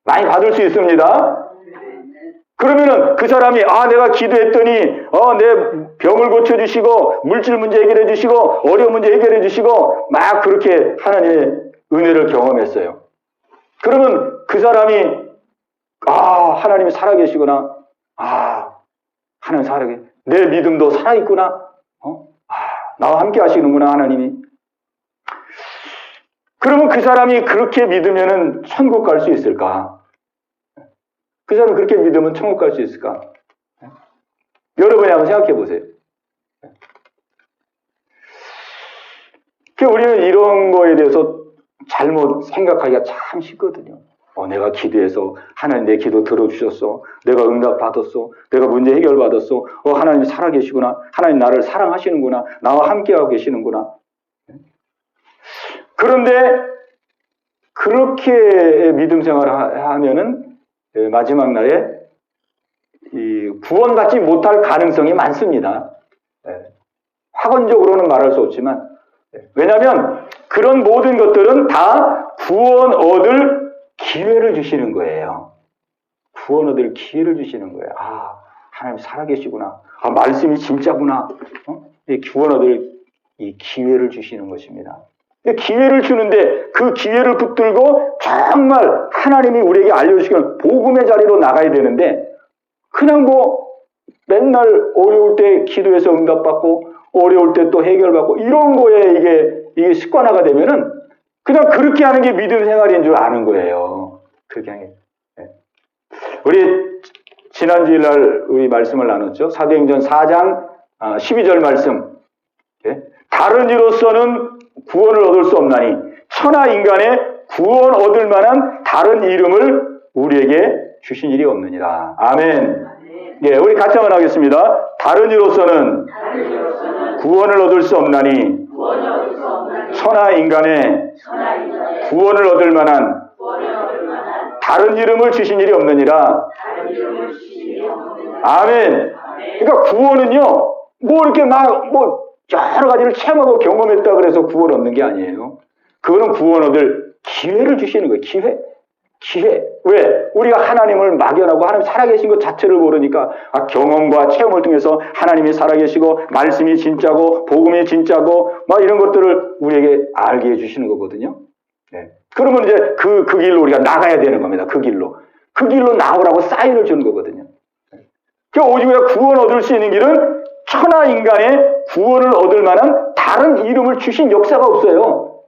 [SPEAKER 1] 많이 받을 수 있습니다. 그러면은 그 사람이 내가 기도했더니 내 병을 고쳐주시고 물질 문제 해결해 주시고 어려운 문제 해결해 주시고 막 그렇게 하나님의 은혜를 경험했어요. 그러면 그 사람이 하나님이 살아계시구나, 하나님 살아계, 내 믿음도 살아있구나, 나와 함께 하시는구나 하나님이. 그러면 그 사람이 그렇게 믿으면은 천국 갈 수 있을까? 그 사람이 그렇게 믿으면 천국 갈 수 있을까? 여러분이 한번 생각해 보세요. 우리는 이런 거에 대해서 잘못 생각하기가 참 쉽거든요. 내가 기도해서 하나님 내 기도 들어주셨어, 내가 응답 받았어, 내가 문제 해결 받았어, 하나님 살아계시구나, 하나님 나를 사랑하시는구나, 나와 함께하고 계시는구나. 그런데 그렇게 믿음 생활을 하면은 마지막 날에 구원받지 못할 가능성이 많습니다. 확언적으로는 말할 수 없지만, 왜냐하면 그런 모든 것들은 다 구원 얻을 기회를 주시는 거예요. 구원 얻을 기회를 주시는 거예요. 하나님 살아계시구나, 말씀이 진짜구나, 구원 얻을 이 기회를 주시는 것입니다. 기회를 주는데 그 기회를 붙들고 정말 하나님이 우리에게 알려주시는 복음의 자리로 나가야 되는데, 그냥 뭐 맨날 어려울 때 기도해서 응답받고 어려울 때 또 해결받고 이런 거에 이게 습관화가 되면은 그냥 그렇게 하는 게 믿음 생활인 줄 아는 거예요. 그렇게 하는 게. 우리 지난주일 날 우리 말씀을 나눴죠. 사도행전 4장 12절 말씀. 다른 이로서는 구원을 얻을 수 없나니 천하 인간의 구원 얻을 만한 다른 이름을 우리에게 주신 일이 없느니라. 아멘. 우리 같이 한번 하겠습니다. 다른 이로서는 구원을 얻을 수 없나니 천하 인간의 구원을 얻을 만한 다른 이름을 주신 일이 없느니라. 아멘. 그러니까 구원은요, 뭐 이렇게 여러 가지를 체험하고 경험했다 그래서 구원 얻는 게 아니에요. 그거는 구원 얻을 기회를 주시는 거예요. 기회. 왜? 우리가 하나님을 막연하고 하나님 살아계신 것 자체를 모르니까 경험과 체험을 통해서 하나님이 살아계시고 말씀이 진짜고 복음이 진짜고 막 이런 것들을 우리에게 알게 해주시는 거거든요. 그러면 이제 그 길로 우리가 나가야 되는 겁니다. 그 길로 나오라고 사인을 주는 거거든요. 오직 우리가 구원 얻을 수 있는 길은 천하 인간의 구원을 얻을 만한 다른 이름을 주신 역사가 없어요.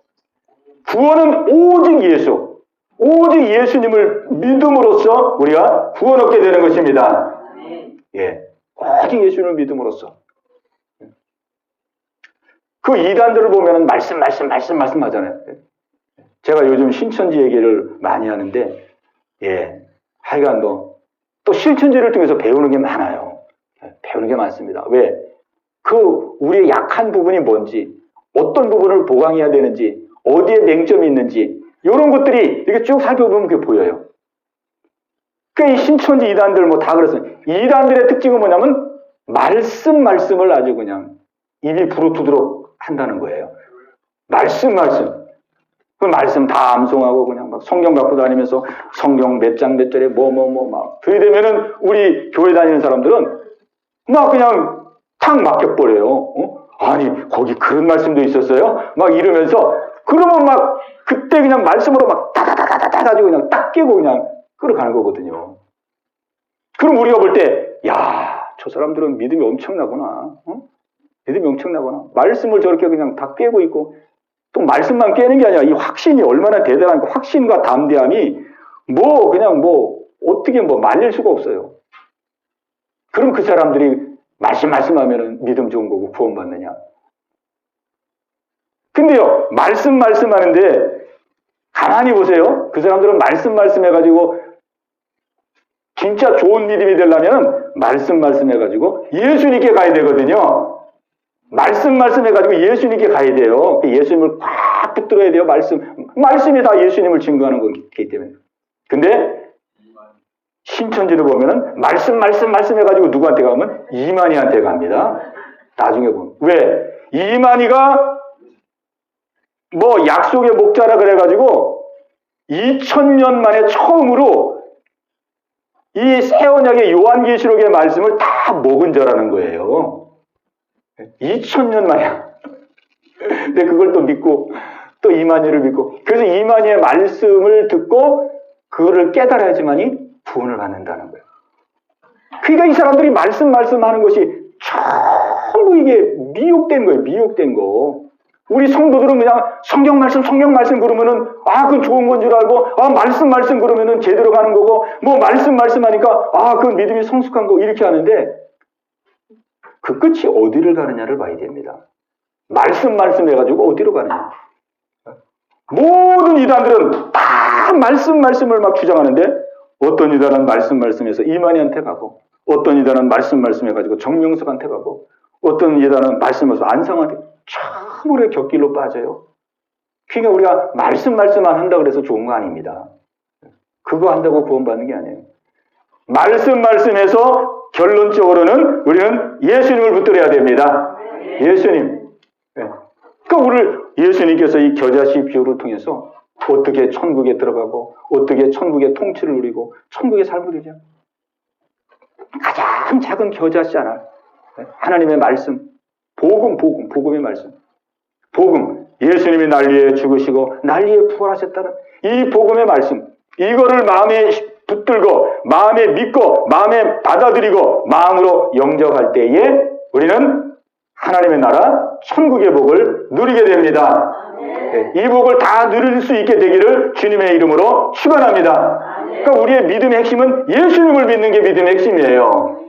[SPEAKER 1] 구원은 오직 예수님을 믿음으로써 우리가 구원 얻게 되는 것입니다. 오직 예수님을 믿음으로써. 그 이단들을 보면 말씀 하잖아요. 제가 요즘 신천지 얘기를 많이 하는데, 하여간 또 신천지를 통해서 배우는 게 많아요. 배우는 게 많습니다. 왜? 우리의 약한 부분이 뭔지, 어떤 부분을 보강해야 되는지, 어디에 맹점이 있는지, 이런 것들이 이렇게 쭉 살펴보면 그게 보여요. 이 신천지 이단들 다 그랬어요. 이단들의 특징은 뭐냐면, 말씀을 아주 그냥 입이 부르트도록 한다는 거예요. 말씀. 그 말씀 다 암송하고 그냥 막 성경 갖고 다니면서 성경 몇 장 몇 절에 막 들이대면은 우리 교회 다니는 사람들은 막 그냥 탁 막혀버려요. 아니, 거기 그런 말씀도 있었어요? 막 이러면서, 그러면 막, 그때 그냥 말씀으로 막 따다다다다 가지고 그냥 딱 깨고 그냥 끌어가는 거거든요. 그럼 우리가 볼 때, 야, 저 사람들은 믿음이 엄청나구나. 믿음이 엄청나구나. 말씀을 저렇게 그냥 다 깨고 있고, 또 말씀만 깨는 게 아니라 이 확신이 얼마나 대단한가, 확신과 담대함이 그냥 어떻게 말릴 수가 없어요. 그럼 그 사람들이 말씀하면은 믿음 좋은 거고 구원받느냐. 근데요, 말씀하는데, 가만히 보세요. 그 사람들은 말씀해가지고, 진짜 좋은 믿음이 되려면 말씀해가지고 예수님께 가야 되거든요. 말씀해가지고 예수님께 가야 돼요. 예수님을 꽉 붙들어야 돼요. 말씀이 다 예수님을 증거하는 거기 때문에. 근데 신천지를 보면은 말씀해가지고 누구한테 가면? 이만희한테 갑니다. 나중에 보면. 왜? 이만희가 약속의 목자라 그래가지고 2000년 만에 처음으로 이 새 언약의 요한계시록의 말씀을 다 먹은 자라는 거예요. 2000년 만에. 근데 그걸 또 믿고, 또 이만희를 믿고, 그래서 이만희의 말씀을 듣고, 그거를 깨달아야지만이 구원을 받는다는 거예요. 그러니까 이 사람들이 말씀하는 것이 전부 이게 미혹된 거예요. 미혹된 거. 우리 성도들은 그냥 성경 말씀 그러면은, 그건 좋은 건 줄 알고, 말씀 그러면은 제대로 가는 거고, 말씀하니까, 그건 믿음이 성숙한 거, 이렇게 하는데, 그 끝이 어디를 가느냐를 봐야 됩니다. 말씀 해가지고 어디로 가느냐. 모든 이단들은 다 말씀을 막 주장하는데, 어떤 이단은 말씀해서 이만희한테 가고, 어떤 이단은 말씀해가지고 정명석한테 가고, 어떤 이단은 말씀해서 안상한테 참으로 곁길로 빠져요. 그러니까 우리가 말씀만 한다고 해서 좋은 거 아닙니다. 그거 한다고 구원받는 게 아니에요. 말씀해서 결론적으로는 우리는 예수님을 붙들어야 됩니다. 예수님. 그러니까 예수님께서 이 겨자씨 비유를 통해서 어떻게 천국에 들어가고 어떻게 천국의 통치를 누리고 천국의 삶을 누리죠. 가장 작은 겨자씨 하나. 하나님의 말씀. 복음의 말씀. 복음. 예수님이 날 위해 죽으시고 날 위해 부활하셨다는 이 복음의 말씀. 이거를 마음에 붙들고 마음에 믿고 마음에 받아들이고 마음으로 영접할 때에 우리는 하나님의 나라 천국의 복을 누리게 됩니다. 이 복을 다 누릴 수 있게 되기를 주님의 이름으로 축원합니다. 그러니까 우리의 믿음의 핵심은 예수님을 믿는 게 믿음의 핵심이에요.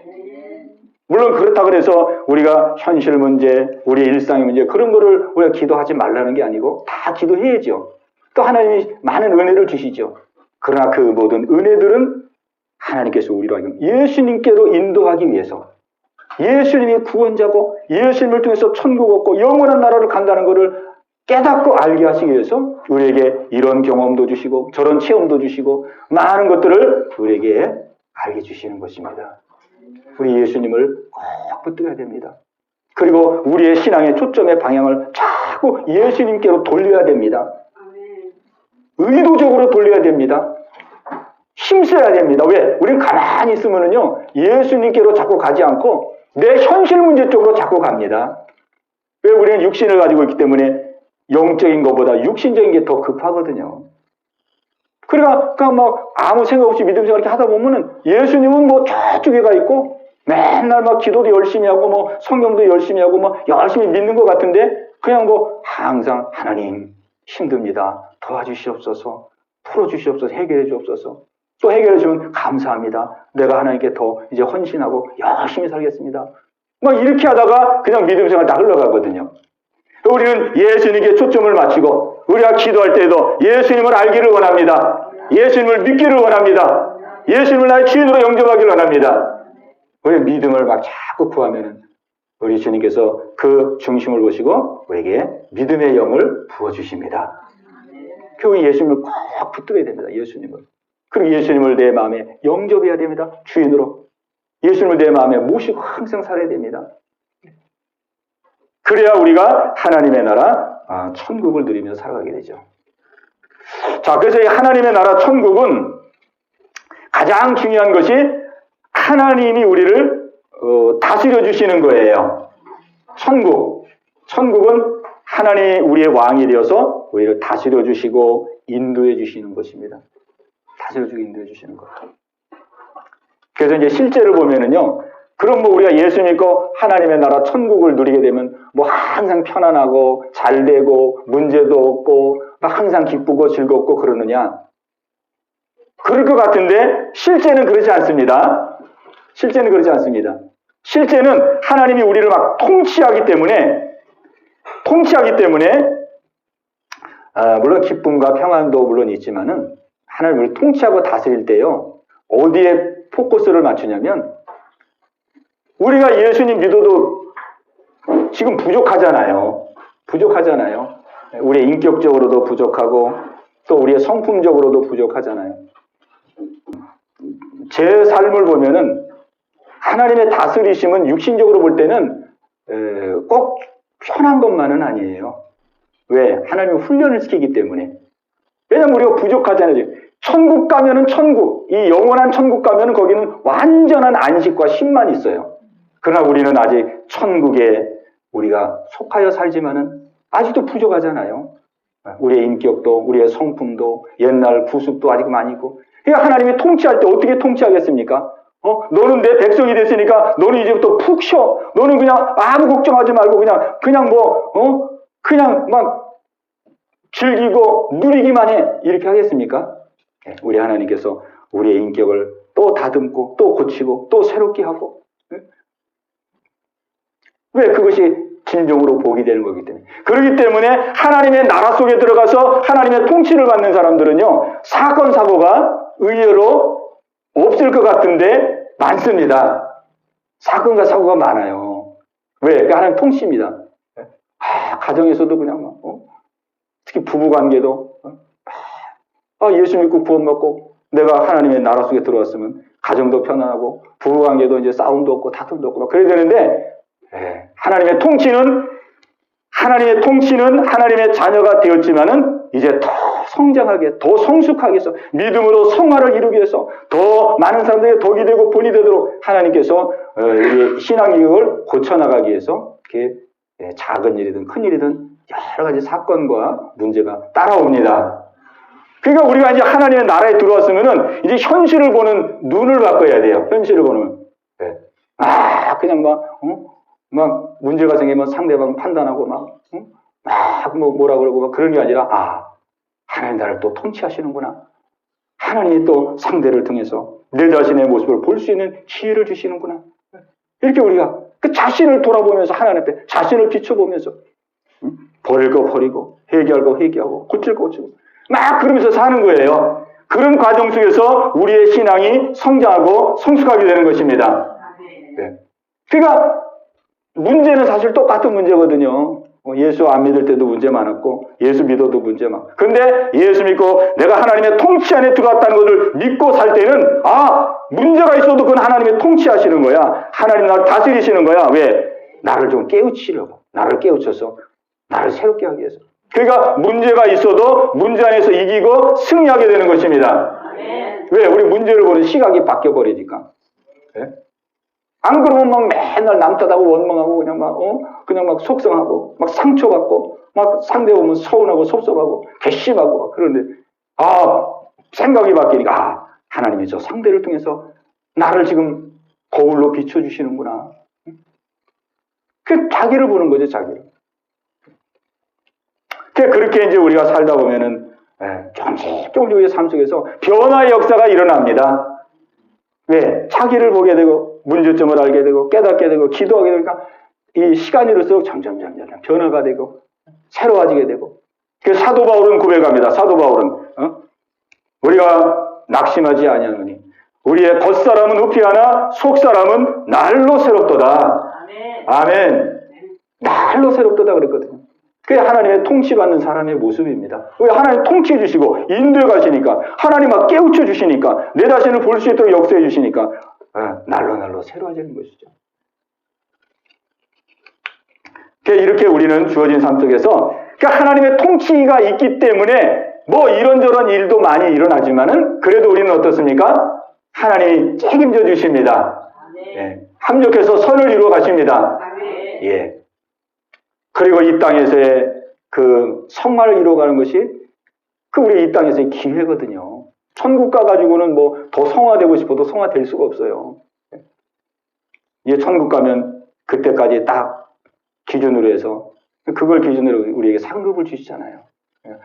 [SPEAKER 1] 물론 그렇다고 해서 우리가 현실 문제, 우리의 일상의 문제 그런 거를 우리가 기도하지 말라는 게 아니고 다 기도해야죠. 또 하나님이 많은 은혜를 주시죠. 그러나 그 모든 은혜들은 하나님께서 우리로 하여금 예수님께로 인도하기 위해서 예수님이 구원자고 예수님을 통해서 천국 얻고 영원한 나라를 간다는 것을 깨닫고 알게 하시기 위해서 우리에게 이런 경험도 주시고 저런 체험도 주시고 많은 것들을 우리에게 알게 주시는 것입니다. 우리 예수님을 꼭 붙들어야 됩니다. 그리고 우리의 신앙의 초점의 방향을 자꾸 예수님께로 돌려야 됩니다. 의도적으로 돌려야 됩니다. 힘써야 됩니다. 왜? 우리는 가만히 있으면은요, 예수님께로 자꾸 가지 않고 내 현실 문제 쪽으로 자꾸 갑니다. 왜? 우리는 육신을 가지고 있기 때문에 영적인 것보다 육신적인 게 더 급하거든요. 그러니까 막 아무 생각 없이 믿음 생활 이렇게 하다 보면은 예수님은 저쪽에 가 있고 맨날 기도도 열심히 하고 성경도 열심히 하고 열심히 믿는 것 같은데 그냥 항상 하나님 힘듭니다. 도와주시옵소서. 풀어주시옵소서. 해결해 주옵소서. 또 해결해 주면 감사합니다. 내가 하나님께 더 이제 헌신하고 열심히 살겠습니다. 이렇게 하다가 그냥 믿음 생활 다 흘러가거든요. 우리는 예수님께 초점을 맞추고 우리가 기도할 때에도 예수님을 알기를 원합니다. 예수님을 믿기를 원합니다. 예수님을 나의 주인으로 영접하기를 원합니다. 우리의 믿음을 자꾸 구하면은 우리 주님께서 그 중심을 보시고 우리에게 믿음의 영을 부어주십니다. 그 예수님을 꼭 붙들어야 됩니다. 예수님을. 그리고 예수님을 내 마음에 영접해야 됩니다. 주인으로. 예수님을 내 마음에 모시고 항상 살아야 됩니다. 그래야 우리가 하나님의 나라 천국을 누리며 살아가게 되죠. 자, 그래서 이 하나님의 나라 천국은 가장 중요한 것이 하나님이 우리를 다스려 주시는 거예요. 천국은 하나님이 우리의 왕이 되어서 우리를 다스려 주시고 인도해 주시는 것입니다. 다스려 주고 인도해 주시는 것. 그래서 이제 실제로 보면은요, 그럼 뭐 우리가 예수 믿고 하나님의 나라 천국을 누리게 되면 뭐 항상 편안하고 잘 되고 문제도 없고 막 항상 기쁘고 즐겁고 그러느냐? 그럴 것 같은데 실제는 그렇지 않습니다. 실제는 그렇지 않습니다. 실제는 하나님이 우리를 막 통치하기 때문에 물론 기쁨과 평안도 물론 있지만은 하나님 우리를 통치하고 다스릴 때요, 어디에 포커스를 맞추냐면 우리가 예수님 믿어도 지금 부족하잖아요. 우리의 인격적으로도 부족하고 또 우리의 성품적으로도 부족하잖아요. 제 삶을 보면은 하나님의 다스리심은 육신적으로 볼 때는 꼭 편한 것만은 아니에요. 왜? 하나님이 훈련을 시키기 때문에. 왜냐면 우리가 부족하잖아요. 천국 가면은 이 영원한 천국 가면은 거기는 완전한 안식과 쉼만 있어요. 그러나 우리는 아직 천국에 우리가 속하여 살지만은 아직도 부족하잖아요. 우리의 인격도, 우리의 성품도, 옛날 구습도 아직 많이 있고. 그러니까 하나님이 통치할 때 어떻게 통치하겠습니까? 너는 내 백성이 됐으니까 너는 이제부터 푹 쉬어. 너는 그냥 아무 걱정하지 말고 그냥 막 즐기고 누리기만 해. 이렇게 하겠습니까? 우리 하나님께서 우리의 인격을 또 다듬고 또 고치고 또 새롭게 하고. 왜? 그것이 진정으로 복이 되는 거기 때문에. 그렇기 때문에 하나님의 나라 속에 들어가서 하나님의 통치를 받는 사람들은요, 사건 사고가 의외로 없을 것 같은데 많습니다. 사건과 사고가 많아요. 왜? 그러니까 하나님 통치입니다. 가정에서도 그냥 막, 특히 부부관계도 예수 믿고 구원 받고 내가 하나님의 나라 속에 들어왔으면 가정도 편안하고 부부관계도 이제 싸움도 없고 다툼도 없고 막 그래야 되는데, 하나님의 통치는 하나님의 자녀가 되었지만은 이제 더 성장하게, 더 성숙하게 해서 믿음으로 성화를 이루기 위해서 더 많은 사람들에게 덕이 되고 본이 되도록 하나님께서 우리의 신앙력을 고쳐나가기 위해서 이렇게 작은 일이든 큰 일이든 여러 가지 사건과 문제가 따라옵니다. 그러니까 우리가 이제 하나님의 나라에 들어왔으면은 이제 현실을 보는 눈을 바꿔야 돼요. 현실을 보는. 그냥 막 문제가 생기면 상대방 판단하고 뭐라 그러고 막 그런 게 아니라 하나님 나를 또 통치하시는구나. 하나님이 또 상대를 통해서 내 자신의 모습을 볼 수 있는 기회를 주시는구나. 이렇게 우리가 그 자신을 돌아보면서 하나님 앞에 자신을 비춰보면서 버릴 거 버리고 회개할 거 회개하고 고칠 거 고치고 막 그러면서 사는 거예요. 그런 과정 속에서 우리의 신앙이 성장하고 성숙하게 되는 것입니다. 그러니까 문제는 사실 똑같은 문제거든요. 예수 안 믿을 때도 문제 많았고 예수 믿어도 문제 많고. 그런데 예수 믿고 내가 하나님의 통치 안에 들어왔다는 것을 믿고 살 때는 문제가 있어도 그건 하나님의 통치하시는 거야. 하나님 나를 다스리시는 거야. 왜? 나를 좀 깨우치려고. 나를 깨우쳐서 나를 새롭게 하기 위해서. 그러니까 문제가 있어도 문제 안에서 이기고 승리하게 되는 것입니다. 왜? 우리 문제를 보는 시각이 바뀌어버리니까. 안 그러면 막 맨날 남 탓하고 원망하고 그냥 막 속상하고 막 상처받고 막 상대 보면 서운하고 섭섭하고 괘씸하고 막 그러는데 생각이 바뀌니까 하나님이 저 상대를 통해서 나를 지금 거울로 비춰주시는구나. 그 자기를 보는 거죠, 자기를. 그렇게 이제 우리가 살다 보면은 조금씩 우리의 삶 속에서 변화의 역사가 일어납니다. 왜? 자기를 보게 되고 문제점을 알게 되고 깨닫게 되고 기도하게 되니까 이 시간이 흘럴수록 점점 변화가 되고 새로워지게 되고. 그래서 사도 바울은 고백합니다. 사도 바울은 우리가 낙심하지 아니하노니 우리의 겉사람은 후피하나 속사람은 날로 새롭도다. 아멘. 날로 새롭도다 그랬거든요. 그게 하나님의 통치받는 사람의 모습입니다. 왜? 하나님 통치해 주시고 인도해 가시니까 하나님 막 깨우쳐 주시니까 내 자신을 볼 수 있도록 역사해 주시니까 날로 새로워지는 것이죠. 이렇게 우리는 주어진 삶 속에서 하나님의 통치가 있기 때문에 뭐 이런저런 일도 많이 일어나지만은 그래도 우리는 어떻습니까? 하나님이 책임져 주십니다. 합력해서 선을 이루어 가십니다. 그리고 이 땅에서의 그 성화를 이루어가는 것이 그 우리 이 땅에서의 기회거든요. 천국 가가지고는 뭐 더 성화되고 싶어도 성화될 수가 없어요. 이제 천국 가면 그때까지 딱 기준으로 해서 그걸 기준으로 우리에게 상급을 주시잖아요.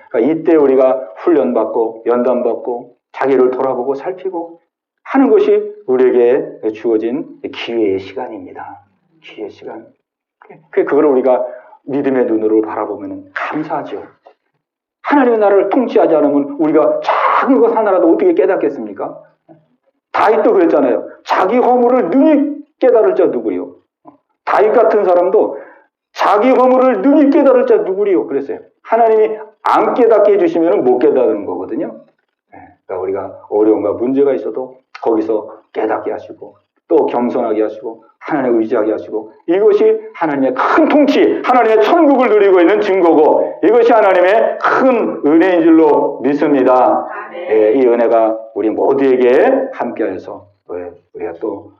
[SPEAKER 1] 그러니까 이때 우리가 훈련받고 연단받고 자기를 돌아보고 살피고 하는 것이 우리에게 주어진 기회의 시간입니다. 기회의 시간. 그걸 우리가 믿음의 눈으로 바라보면 감사하죠. 하나님의 나라를 통치하지 않으면 우리가 작은 것 하나라도 어떻게 깨닫겠습니까? 다윗도 그랬잖아요. 자기 허물을 능히 깨달을 자 누구요? 다윗 같은 사람도 자기 허물을 능히 깨달을 자 누구리요? 그랬어요. 하나님이 안 깨닫게 해주시면 못 깨닫는 거거든요. 그러니까 우리가 어려움과 문제가 있어도 거기서 깨닫게 하시고 또 겸손하게 하시고 하나님을 의지하게 하시고 이것이 하나님의 큰 통치, 하나님의 천국을 누리고 있는 증거고 이것이 하나님의 큰 은혜인 줄로 믿습니다. 이 은혜가 우리 모두에게 함께하여서 우리가 또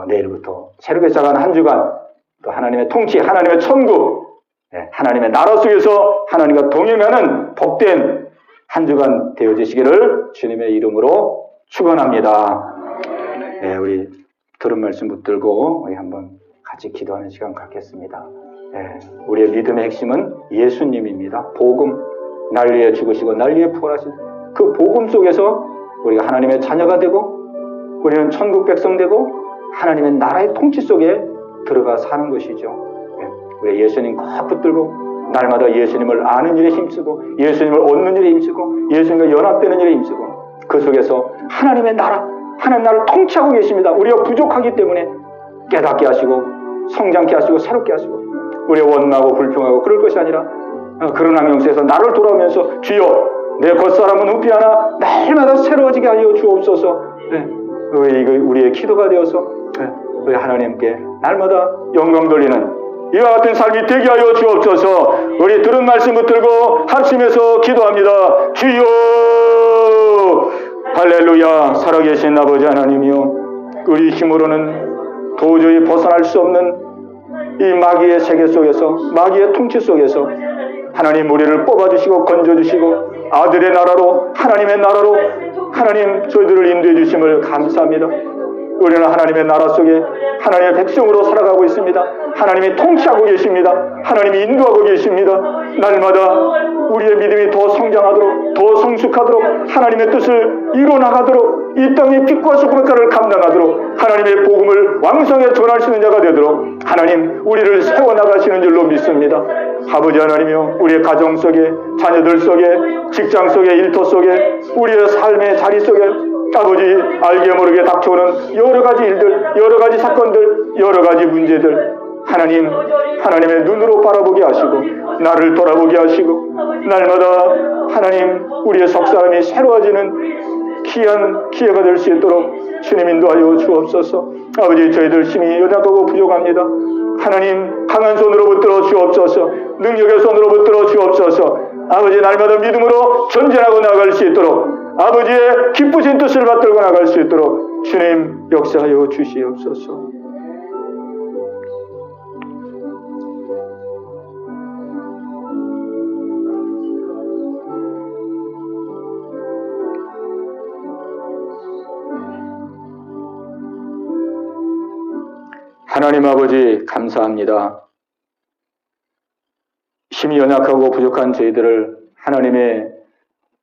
[SPEAKER 1] 내일부터 새롭게 시작하는 한 주간 또 하나님의 통치, 하나님의 천국, 하나님의 나라 속에서 하나님과 동행하는 복된 한 주간 되어지시기를 주님의 이름으로 축원합니다. 우리 들은 말씀 붙들고 우리 한번 같이 기도하는 시간 갖겠습니다. 우리의 믿음의 핵심은 예수님입니다. 복음, 날 위해 죽으시고 날 위해 부활하신 그 복음 속에서 우리가 하나님의 자녀가 되고 우리는 천국 백성 되고 하나님의 나라의 통치 속에 들어가 사는 것이죠. 우리 예수님 꼭 붙들고 날마다 예수님을 아는 일에 힘쓰고 예수님을 얻는 일에 힘쓰고 예수님과 연합되는 일에 힘쓰고 그 속에서 하나님의 나라, 하나님 나라를 통치하고 계십니다. 우리가 부족하기 때문에 깨닫게 하시고 성장케 하시고 새롭게 하시고 우리가 원망하고 불평하고 그럴 것이 아니라 그런 환경에서 나를 돌아오면서 주여 내 겉사람은 후피하나 날마다 새로워지게 하여 주옵소서. 우리의 기도가 되어서 우리 하나님께 날마다 영광 돌리는 이와 같은 삶이 되게 하여 주옵소서. 우리 들은 말씀 붙들고 합심해서 기도합니다. 주여 할렐루야. 살아계신 아버지 하나님이여, 우리 힘으로는 도저히 벗어날 수 없는 이 마귀의 세계 속에서, 마귀의 통치 속에서 하나님 우리를 뽑아주시고 건져주시고 아들의 나라로, 하나님의 나라로 하나님 저희들을 인도해 주심을 감사합니다. 우리는 하나님의 나라 속에 하나님의 백성으로 살아가고 있습니다. 하나님이 통치하고 계십니다. 하나님이 인도하고 계십니다. 날마다 우리의 믿음이 더 성장하도록, 더 성숙하도록, 하나님의 뜻을 이뤄나가도록, 이 땅의 빛과 소금의 가를 감당하도록 하나님의 복음을 왕성하게 전할 수 있는 자가 되도록 하나님 우리를 세워나가시는 줄로 믿습니다. 아버지 하나님이여, 우리의 가정 속에, 자녀들 속에, 직장 속에, 일터 속에, 우리의 삶의 자리 속에 아버지 알게 모르게 닥쳐오는 여러 가지 일들, 여러 가지 사건들, 여러 가지 문제들 하나님, 하나님의 눈으로 바라보게 하시고 나를 돌아보게 하시고 날마다 하나님 우리의 속사람이 새로워지는 귀한 기회가 될 수 있도록 주님 인도하여 주옵소서. 아버지 저희들 힘이 연약하고 부족합니다. 하나님 강한 손으로 붙들어 주옵소서. 능력의 손으로 붙들어 주옵소서. 아버지 날마다 믿음으로 전진하고 나갈 수 있도록 아버지의 기쁘신 뜻을 받들고 나갈 수 있도록 주님 역사하여 주시옵소서. 하나님 아버지 감사합니다. 힘이 연약하고 부족한 저희들을 하나님의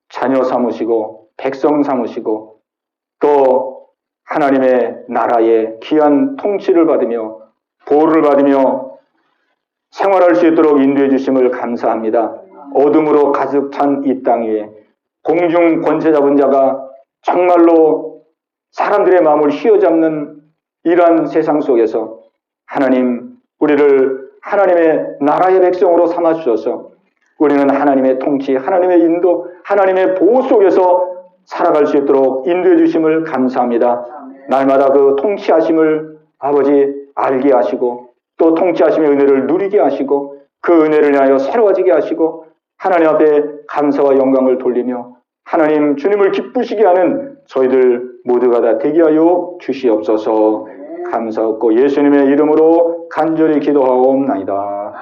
[SPEAKER 1] 자녀 삼으시고 백성 삼으시고 또 하나님의 나라의 귀한 통치를 받으며 보호를 받으며 생활할 수 있도록 인도해 주심을 감사합니다. 어둠으로 가득 찬 이 땅 위에 공중 권세 잡은 자가 정말로 사람들의 마음을 휘어잡는 이러한 세상 속에서 하나님 우리를 하나님의 나라의 백성으로 삼아주셔서 우리는 하나님의 통치, 하나님의 인도, 하나님의 보호 속에서 살아갈 수 있도록 인도해 주심을 감사합니다. 날마다 그 통치하심을 아버지 알게 하시고 또 통치하심의 은혜를 누리게 하시고 그 은혜를 인하여 새로워지게 하시고 하나님 앞에 감사와 영광을 돌리며 하나님 주님을 기쁘시게 하는 저희들 모두가 다 되게 하여 주시옵소서. 감사하고 예수님의 이름으로 간절히 기도하옵나이다.